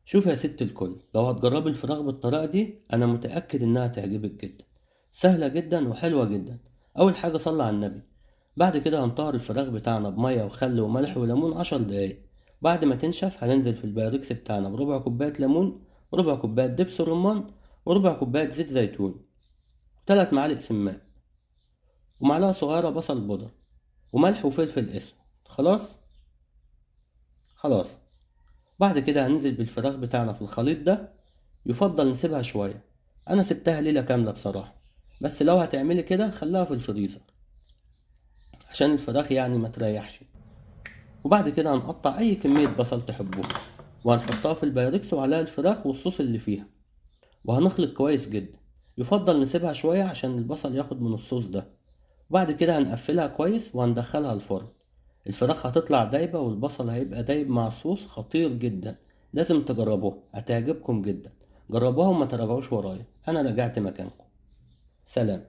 شوف يا ست الكل، لو هتجربي الفراخ بالطريقة دي أنا متأكد إنها تعجبك جدا. سهلة جدا وحلوة جدا. أول حاجة صلي على النبي. بعد كده هنطهر الفراخ بتاعنا بمية وخل وملح وليمون 10 دقايق. بعد ما تنشف هننزل في البايركس بتاعنا بربع كوباية ليمون، وربع كوباية دبس رمان، وربع كوباية زيت زيتون، 3 معالق سمان، ومعلقة صغيرة بصل بودر، وملح وفلفل اسود. خلاص. خلاص. بعد كده هننزل بالفراخ بتاعنا في الخليط ده. يفضل نسيبها شوية. أنا سبتها ليلة كاملة بصراحة، بس لو هتعملي كده خليها في الفريزر عشان الفراخ يعني ما تريحش. وبعد كده هنقطع أي كمية بصل تحبوها، وهنحطها في البايركس وعليها الفراخ والصوص اللي فيها، وهنخلط كويس جدا. يفضل نسيبها شوية عشان البصل ياخد من الصوص ده. وبعد كده هنقفلها كويس وهندخلها الفرن. الفراخ هتطلع دايبة والبصل هيبقى دايب مع الصوص، خطير جدا. لازم تجربوها، هتعجبكم جدا. جربوها وما تراجعوش ورايا، انا رجعت مكانكم. سلام.